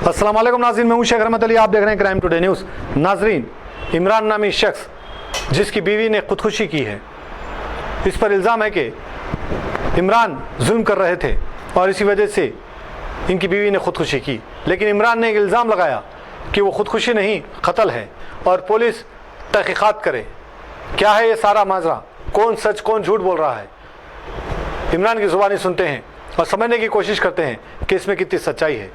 अस्सलाम वालेकुम नाज़रीन, मैं हूं शेख रहमत अली, आप देख रहे हैं क्राइम टुडे न्यूज़। नाज़रीन, इमरान नामी शख्स जिसकी बीवी ने खुदकुशी की है, इस पर इल्ज़ाम है कि इमरान जुल्म कर रहे थे और इसी वजह से इनकी बीवी ने खुदकुशी की। लेकिन इमरान ने एक इल्ज़ाम लगाया कि वो खुदकुशी नहीं, कत्ल है और पुलिस तहकीकात करे। क्या है ये सारा माजरा, कौन सच कौन झूठ बोल रहा है, इमरान की ज़ुबानी सुनते हैं और समझने की कोशिश करते हैं कि इसमें कितनी सच्चाई है।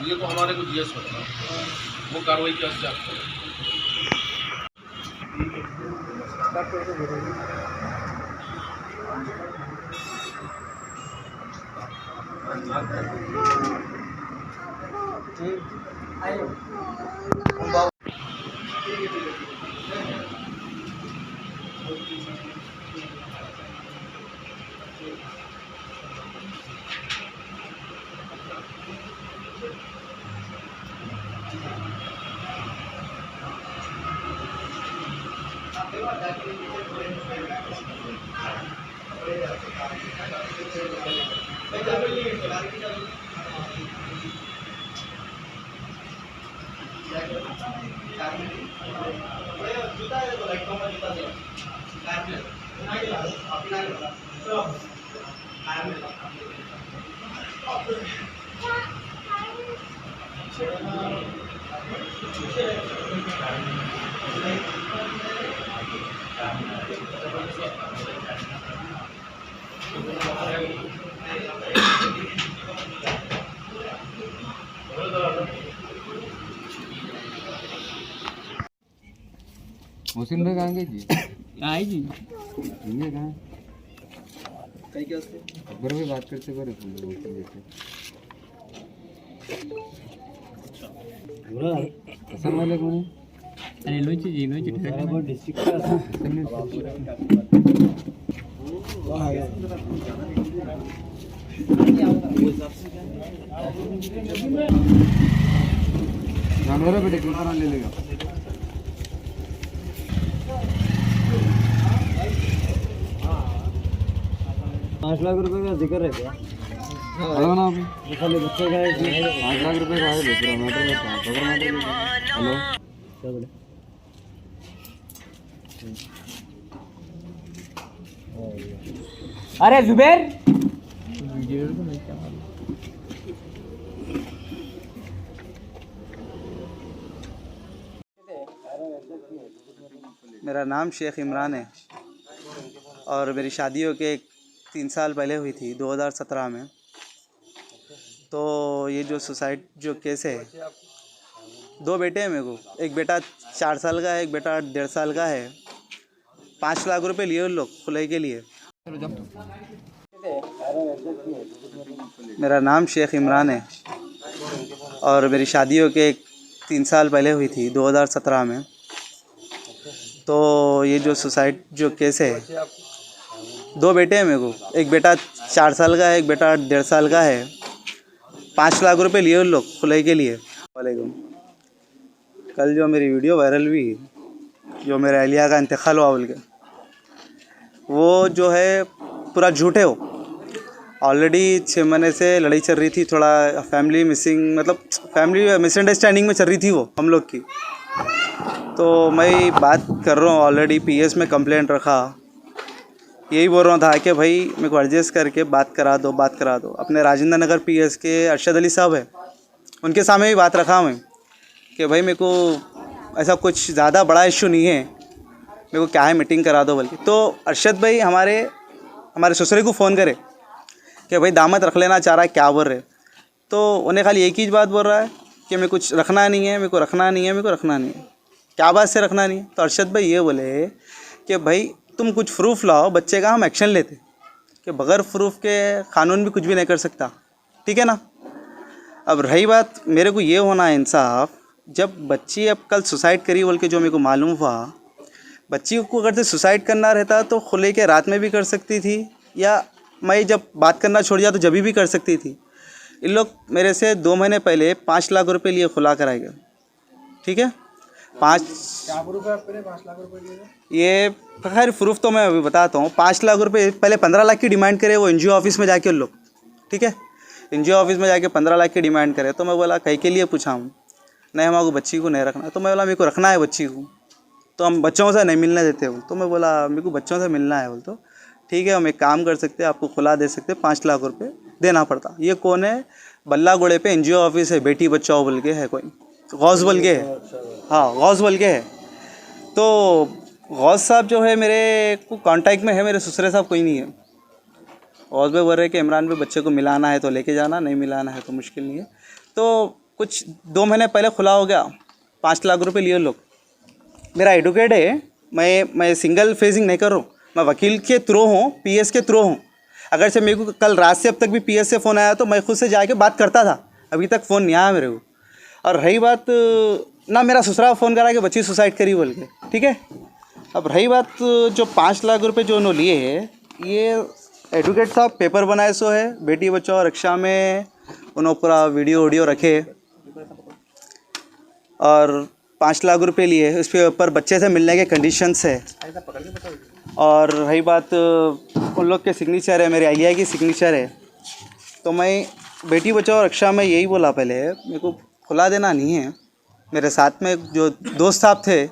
ये तो हमारे को दिया सकता वो कार्रवाई क्या से आपको मुस्लिम भाई कहाँ गए जी? आई जी ये कहाँ कहीं क्या उससे अकबर भाई बात करते बड़े फूल जैसे अस्सलाम वालेकुम। अरे लोची जी लोची बराबर डिस्ट्रिक्ट का जानवर बेटे कितना ले लेगा? ₹5 लाख का जिक्र है क्या? हेलो ना अभी ये खाली बच्चे का है कि ₹5 लाख का है पूरा मैटर में खबर मैटर में। हेलो क्या बोले? अरे जुबैर मेरा नाम शेख इमरान है और मेरी शादी हो के 3 साल पहले हुई थी 2017 में। तो ये जो सुसाइड जो केस है, 2 बेटे हैं मेरे को, एक बेटा 4 साल का है, एक बेटा 1.5 साल का है। 5 लाख रुपए लिए उन लोग खुलाई के लिए। मेरा नाम शेख इमरान है और मेरी शादी हो के 3 साल पहले हुई थी 2017 में। तो ये जो सुसाइड जो केस है, 2 बेटे हैं मेरे को, एक बेटा 4 साल का है, एक बेटा 1.5 साल का है। 5 लाख रुपए लिए उन लोग खुलाई के लिए। वालेकुम। कल जो मेरी वीडियो वायरल हुई, जो मेरे अहलिया का इंतकाल हुआ बोल के, वो जो है पूरा झूठ है। वो ऑलरेडी 6 महीने से लड़ाई चल रही थी, थोड़ा फैमिली मिसिंग, मतलब फैमिली मिसअंडरस्टैंडिंग में चल रही थी वो हम लोग की। तो मैं बात कर रहा हूँ, ऑलरेडी पीएस में कंप्लेंट रखा, यही बोल रहा था कि भाई मेरे को एडजस्ट करके बात करा दो। अपने राजेंद्र नगर पीएस के अरशद अली साहब है, उनके सामने भी बात रखा मैं कि भाई मेरे को ऐसा कुछ ज़्यादा बड़ा इशू नहीं है, मेरे को क्या है मीटिंग करा दो बल्कि। तो अरशद भाई हमारे ससुरे को फ़ोन करे कि भाई दामद रख लेना चाह रहा है, क्या बोल रहे। तो उन्हें खाली एक ही बात बोल रहा है कि मैं कुछ रखना नहीं है, मेरे को रखना नहीं है। क्या बात से रखना नहीं है? तो अरशद भाई ये बोले कि भाई तुम कुछ प्रूफ लाओ बच्चे का, हम एक्शन लेते, कि बग़ैर प्रूफ के कानून भी कुछ भी नहीं कर सकता, ठीक है ना। अब रही बात मेरे को ये होना है इंसाफ, जब बच्ची अब कल सुसाइड करी बोल के जो मेरे को मालूम हुआ, बच्ची को अगर से सुसाइड करना रहता तो खुले के रात में भी कर सकती थी, या मैं जब बात करना छोड़ दिया तो जब भी कर सकती थी। इन लोग मेरे से 2 महीने पहले 5 लाख रुपए लिए खुला कराए गए, ठीक है। 5 ये खैर प्रूफ तो मैं अभी बताता हूँ। 5 लाख रुपए पहले 15 लाख की डिमांड करे वो एनजीओ ऑफिस में जाके उन लोग, ठीक है, एनजीओ ऑफिस में जाके 15 लाख की डिमांड करे। तो मैं बोला कहीं के लिए पूछा हूँ, नहीं हमारे बच्ची को नहीं रखना। तो मैं बोला मेरे को रखना है बच्ची को, तो हम बच्चों से नहीं मिलने देते हो। तो मैं बोला मेरे को बच्चों से मिलना है। बोल तो ठीक है हम एक काम कर सकते हैं, आपको खुला दे सकते, 5 लाख रुपये देना पड़ता। ये कौन है? बल्ला गोड़े पे एनजीओ ऑफिस है, बेटी बचाओ बोल के है, कोई गौस बोल के है, हाँ गौस बोल के है। तो गौस साहब जो है मेरे को कांटेक्ट में है, मेरे ससुरे साहब कोई नहीं है। गौस भाई बोल रहे कि इमरान भाई बच्चे को मिलाना है तो लेके जाना, नहीं मिलाना है तो मुश्किल नहीं है। तो कुछ 2 महीने पहले खुला हो गया, 5 लाख रुपए लिए लोग। मेरा एडवोकेट है, मैं सिंगल फेजिंग नहीं कर रहा हूँ, मैं वकील के थ्रू हूँ, पीएस के थ्रू हूँ। अगर से मेरे को कल रात से अब तक भी पीएस से फ़ोन आया तो मैं खुद से जाके बात करता था, अभी तक फ़ोन नहीं आया मेरे को। और रही बात ना, मेरा ससुरा फ़ोन करा कि बच्ची सुसाइड करी बोल के, ठीक है। अब रही बात जो 5 लाख रुपए जो उन्होंने लिए है, ये एडवोकेट साहब पेपर बनाए सो है, बेटी बचाओ रक्षा में उन्होंने पूरा वीडियो रखे और 5 लाख रुपए लिए। उसके ऊपर बच्चे से मिलने के कंडीशंस है। और रही बात उन लोग के सिग्नेचर है, मेरे आलिया की सिग्नेचर है। तो मैं बेटी बचाओ रक्षा में यही बोला पहले, मेरे को खुला देना नहीं है। मेरे साथ में जो दोस्त साहब थे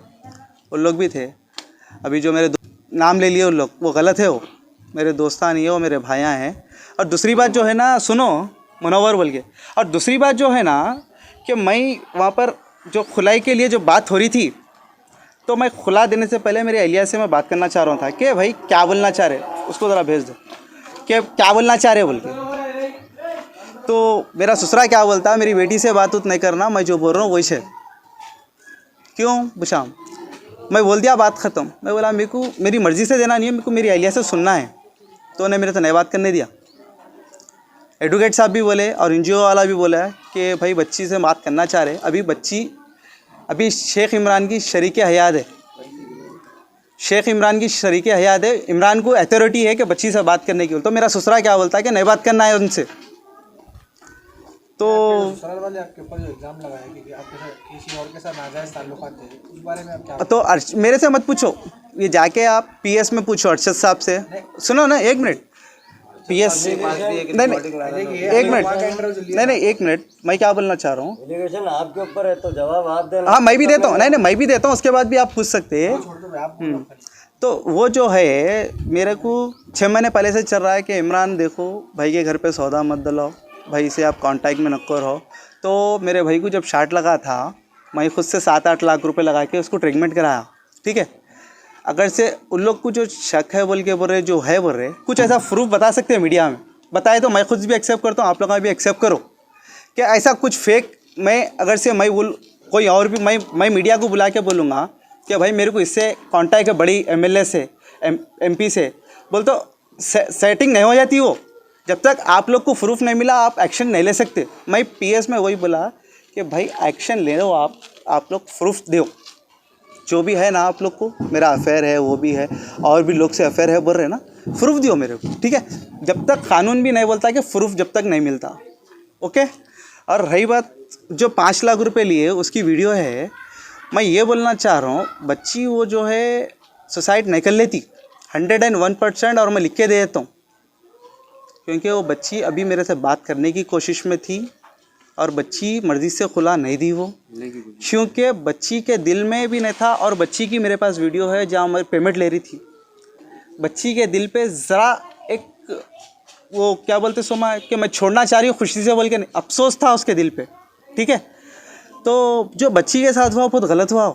उन लोग भी थे, अभी जो मेरे नाम ले लिए उन लोग वो गलत है, वो मेरे दोस्ता नहीं है, वो मेरे भाइयाँ हैं। और दूसरी बात जो है ना, सुनो मुनव्वर बोल के, और दूसरी बात जो है ना कि मैं वहाँ पर जो खुलाई के लिए जो बात हो रही थी, तो मैं खुला देने से पहले मेरे अलिया से मैं बात करना चाह रहा था कि भाई क्या बोलना चाह रहे, उसको ज़रा भेज दो कि क्या बोलना चाह रहे बोल के। तो मेरा ससुरा क्या बोलता है, मेरी बेटी से बात उत नहीं करना, मैं जो बोल रहा हूँ वही से। क्यों पूछा, मैं बोल दिया बात ख़त्म। मैं बोला मेरे को मेरी मर्ज़ी से देना नहीं है, मेरे को मेरी अलिया से सुनना है। तो उन्हें मेरे से नई बात करने दिया। एडवोकेट साहब भी बोले और एनजीओ वाला भी बोला है कि भाई बच्ची से बात करना चाह रहे। अभी बच्ची अभी शेख इमरान की शरीके हयात है, शेख इमरान की शरीके हयात है। इमरान को अथॉरिटी है कि बच्ची से बात करने की। तो मेरा ससुरा क्या बोलता है कि नई बात करना है उनसे। तो ससुराल वाले आपके ऊपर जो इल्ज़ाम लगाया कि आपके साथ किसी और के साथ नाजायज़ ताल्लुकात थे, उस बारे में आप क्या? तो मेरे से मत पूछो, ये जाके आप पीएस में पूछो अरशद साहब से। सुनो ना, 1 मिनट, पीएस नहीं, एक मिनट, मैं क्या बोलना चाह रहा हूँ। एलिगेशन आपके ऊपर है तो जवाब आप देना। हाँ मैं भी देता हूँ, नहीं मैं भी देता हूँ, उसके बाद भी आप पूछ सकते हैं। तो वो जो है मेरे को 6 महीने पहले से चल रहा है कि इमरान देखो भाई के घर पे सौदा मत दिलाओ, भाई से आप कांटेक्ट में नक्को रहो। तो मेरे भाई को जब शार्ट लगा था, मैं खुद से 7-8 लाख रुपए लगा के उसको ट्रीटमेंट कराया, ठीक है। अगर से उन लोग को जो शक है बोल के बोल रहे, जो है बोल रहे, कुछ ऐसा प्रूफ बता सकते हैं मीडिया में, बताए तो मैं खुद भी एक्सेप्ट करता हूँ, आप लोग भी एक्सेप्ट करो कि ऐसा कुछ फेक। मैं अगर से मैं बोल कोई और भी मैं मीडिया को बुला के बोलूँगा कि भाई मेरे को इससे कॉन्टैक्ट है बड़ी एमएलए से, एमपी से, बोल तो सेटिंग नहीं हो जाती वो। जब तक आप लोग को प्रूफ नहीं मिला आप एक्शन नहीं ले सकते। मैं पीएस में वही बोला कि भाई एक्शन ले लो, आप लोग प्रूफ दो, जो भी है ना आप लोग को, मेरा अफेयर है वो भी है और भी लोग से अफेयर है बोल रहे ना, प्रूफ दियो मेरे को, ठीक है। जब तक कानून भी नहीं बोलता कि प्रूफ जब तक नहीं मिलता, ओके। और रही बात जो 5 लाख रुपए लिए उसकी वीडियो है, मैं ये बोलना चाह रहा हूँ बच्ची वो जो है सुसाइड नहीं कर लेती 101%, और मैं लिख के दे देता हूँ, क्योंकि वो बच्ची अभी मेरे से बात करने की कोशिश में थी और बच्ची मर्ज़ी से खुला नहीं दी वो, क्योंकि बच्ची के दिल में भी नहीं था। और बच्ची की मेरे पास वीडियो है जहाँ मैं पेमेंट ले रही थी। बच्ची के दिल पे ज़रा एक वो क्या बोलते सोमा कि मैं छोड़ना चाह रही हूँ खुशी से बोल के, नहीं, अफसोस था उसके दिल पे, ठीक है। तो जो बच्ची के साथ हुआ बहुत गलत हुआ,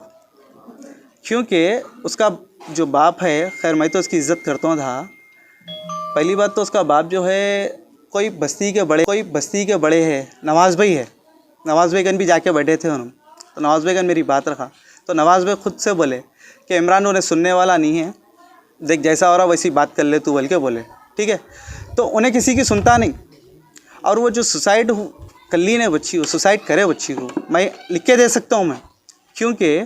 क्योंकि उसका जो बाप है, खैर मैं तो उसकी इज़्ज़त करता था। पहली बात तो उसका बाप जो है कोई बस्ती के बड़े हैं, नवाज़ भाई है, नवाज़ भाईगन भी जाके बैठे थे उन्होंने। तो नवाज़ भाईगन मेरी बात रखा, तो नवाज़ भाई खुद से बोले कि इमरान उन्हें सुनने वाला नहीं है, देख जैसा हो रहा वैसी बात कर ले तू बोल के बोले, ठीक है। तो उन्हें किसी की सुनता नहीं। और वो जो सुसाइड कल्ली ने बच्ची वो सुसाइड करे, बच्ची को मैं लिख के दे सकता हूँ मैं, क्योंकि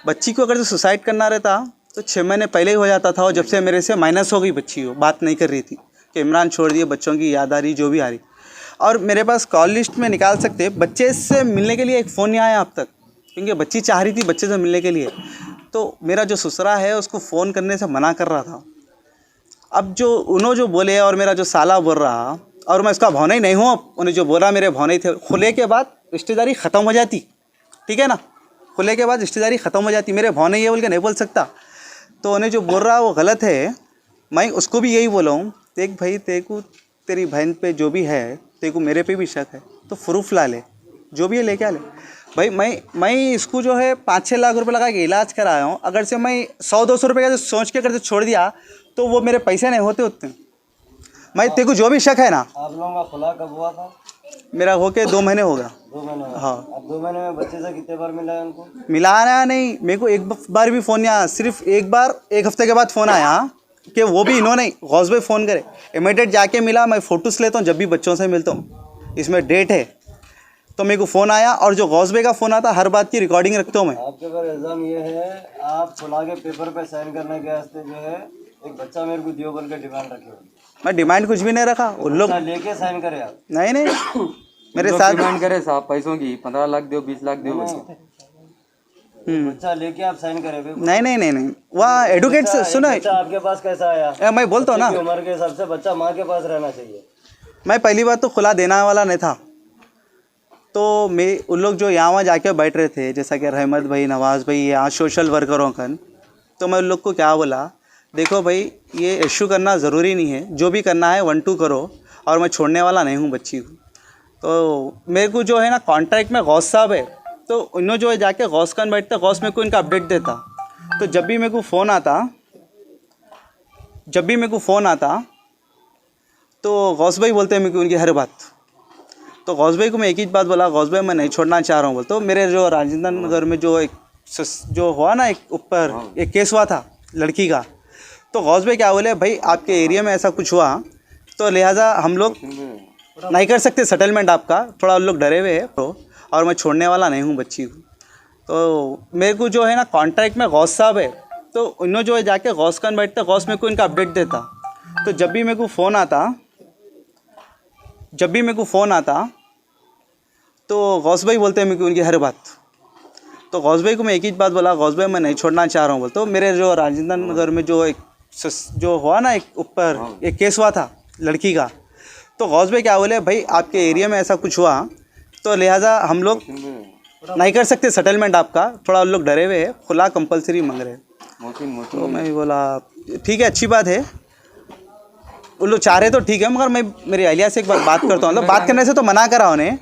बच्ची को अगर जो सुसाइड करना रहता तो 6 महीने पहले ही हो जाता था। और जब से मेरे से माइनस हो गई बच्ची, वो बात नहीं कर रही थी कि इमरान छोड़ दिए, बच्चों की याद आ रही, जो भी आ रही। और मेरे पास कॉल लिस्ट में निकाल सकते, बच्चे से मिलने के लिए एक फ़ोन नहीं आया अब तक, क्योंकि बच्ची चाह रही थी बच्चे से मिलने के लिए। तो मेरा जो ससुरा है उसको फ़ोन करने से मना कर रहा था। अब जो उन्होंने जो बोले और मेरा जो साला बोल रहा, और मैं उसका भौना ही नहीं हूँ, उन्हें जो बोला मेरे भौने थे। खुले के बाद रिश्तेदारी ख़त्म हो जाती, ठीक है ना, खुले के बाद रिश्तेदारी ख़त्म हो जाती। मेरे भौने ये बोल के नहीं बोल सकता। तो उन्हें जो बोल रहा वो गलत है। मैं उसको भी यही बोला हूँ, देख भाई तेरे को तेरी बहन पे जो भी है, तेरे को मेरे पे भी शक है तो प्रूफ ला ले, जो भी है लेके आ ले। भाई मैं इसको जो है 5-6 लाख रुपए लगा के इलाज कराया हूँ। अगर से मैं 100-200 रुपये का सोच के अगर से छोड़ दिया तो वो मेरे पैसे नहीं होते उतने। मैं तेरे को जो भी शक है ना, आप लोगों का खुला कब हुआ था? मेरा होके 2 महीने हो गया। 2 महीने हुए। हाँ। अब 2 महीने में बच्चे से कितने बार मिला है उनको? मिलाना नहीं, मेरे को एक बार भी फ़ोन नहीं आया। सिर्फ एक बार 1 हफ्ते के बाद फ़ोन आया कि वो भी इन्होंने गौस भाई फ़ोन करे। इमीडिएट जाके मिला। मैं फ़ोटोज़ लेता हूँ जब भी बच्चों से मिलता हूँ, इसमें डेट है। तो मेरे को फ़ोन आया और जो गौस भाई का फ़ोन आता हर बात की रिकॉर्डिंग रखता हूँ मैं। आपके ऊपर इल्ज़ाम ये है आप खुला के पेपर पे साइन करने के वास्ते जो है एक बच्चा मेरे को दियो बोल के डिमांड रखे हो। मैं डिमांड कुछ भी नहीं रखा। उन लोग बच्चा लेके साइन करे आप? नहीं मेरे साथ डिमांड करे साहब पैसों की 15 लाख दो 20 लाख दो। बच्चा लेके आप साइन करे? नहीं वहाँ एडवोकेट से सुना है। बच्चा आपके पास कैसा आया? मैं बोलता हूँ ना, बच्चे की उम्र के हिसाब से बच्चा माँ के पास रहना चाहिए। मैं पहली बात तो खुला देने वाला नहीं था। तो मैं उन लोग जो यहाँ जाके बैठ रहे थे, जैसा कि रहमत भाई, नवाज़ भाई, यहाँ सोशल वर्करों का, तो मैं उन लोग को क्या बोला, देखो भाई ये इशू करना ज़रूरी नहीं है, जो भी करना है 1-2 करो, और मैं छोड़ने वाला नहीं हूँ बच्ची को। तो मेरे को जो है ना कॉन्ट्रैक्ट में गौस साहब है, तो उन्होंने जो है जाके गौस खान बैठता, गौस मेरे को इनका अपडेट देता। तो जब भी मेरे को फ़ोन आता तो गौस भाई बोलते हैं मेरे को उनकी हर बात। तो गौस भाई को मैं एक ही बात बोला, गौस भाई मैं नहीं छोड़ना चाह रहा हूँ बोल। तो मेरे जो राजेंद्र नगर में जो हुआ ना एक ऊपर एक केस हुआ था लड़की का, तो गौस भाई क्या बोले, भाई आपके एरिया में ऐसा कुछ हुआ तो लिहाजा हम लोग नहीं कर सकते सेटलमेंट आपका, थोड़ा लोग डरे हुए हैं तो, और मैं छोड़ने वाला नहीं हूँ बच्ची को। तो मेरे को जो है ना कॉन्ट्रैक्ट में गौस साहब है, तो उन्होंने जो है जाके गौस खान बैठता, गौस मेरे को इनका अपडेट देता। तो जब भी मेरे को फ़ोन आता तो गौस भाई बोलते हैं मेरे को उनकी हर बात। तो गौस भाई को मैं एक ही बात बोला, गौस भाई मैं नहीं छोड़ना चाह रहा हूँ बोल। तो मेरे जो राजेंद्र नगर में जो हुआ ना एक ऊपर एक केस हुआ था लड़की का, तो गौस भाई क्या बोले, भाई आपके एरिया में ऐसा कुछ हुआ तो लिहाजा हम लोग नहीं कर सकते सेटलमेंट आपका, थोड़ा लोग डरे हुए हैं, खुला कंपलसरी मांग रहे हैं। तो मैं बोला ठीक है, अच्छी बात है, वो लोग चाह रहे तो ठीक है, मगर मैं मेरी अहलिया से एक बार बात करता हूँ। मतलब बात करने से तो मना करा उन्हें।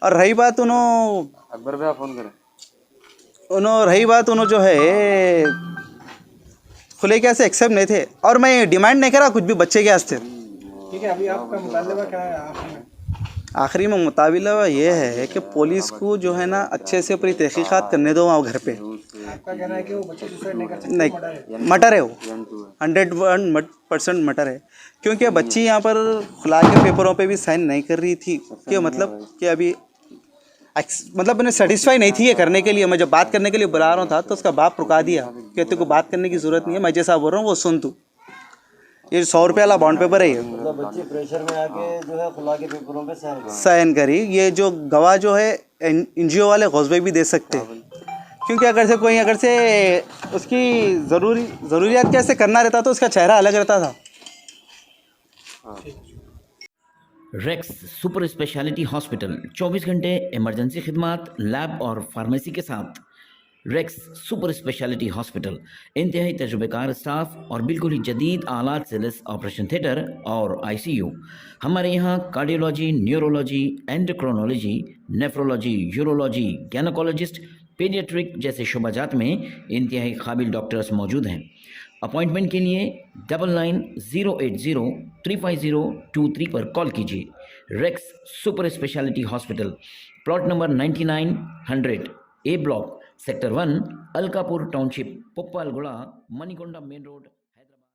और रही बात अकबर भाई फ़ोन करें, उन्होंने जो है खुले कैसे एक्सेप्ट नहीं थे, और मैं डिमांड नहीं करा कुछ भी बच्चे के वास्ते। ठीक है, अभी आपका मुतालबा क्या है आखिर में? आखिरी में मुताबिला ये है कि पुलिस को जो है ना अच्छे से पूरी तहकीकात करने दो वहाँ घर पे। आपका कहना है कि वो बच्चे सुसाइड नहीं कर सकते? नहीं, मटर है वो, 100% मटर है। क्योंकि बच्ची यहाँ पर खुला के पेपरों पे भी साइन नहीं कर रही थी कि मतलब कि अभी मतलब उन्हें सेटिस्फाई नहीं थी ये करने के लिए। मैं जब बात करने के लिए बुला रहा था तो उसका बाप रुका दिया कि तेरे को बात करने की ज़रूरत नहीं है, मैं जैसा बोल रहा हूँ वो सुन तू। ये 100 रुपये वाला बॉन्ड पेपर है ये, मतलब बच्चे प्रेशर में आके जो है खुला के पेपरों पे साइन करी। ये जो गवाह जो है NGO वाले गौस भाई भी दे सकते हैं, क्योंकि अगर से उसकी ज़रूरियात कैसे करना रहता तो उसका चेहरा अलग रहता था। रेक्स सुपर स्पेशलिटी हॉस्पिटल 24 घंटे इमरजेंसी खिदमात, लैब और फार्मेसी के साथ। रेक्स सुपर स्पेशलिटी हॉस्पिटल इंतहाई तजुर्बेकार स्टाफ और बिल्कुल ही जदीद आलात से लेस ऑपरेशन थिएटर और ICU। हमारे यहाँ cardiology, neurology, endocrinology, nephrology, urology, gynaecologist, paediatric जैसे शुबाजात में इंतहाई काबिल डॉक्टर्स मौजूद हैं। अपॉइंटमेंट के लिए 9990850223 पर कॉल कीजिए। Rex super speciality hospital, plot number 9900 A block, sector 1, Alkapur township, Puppalaguda, Manikonda main road.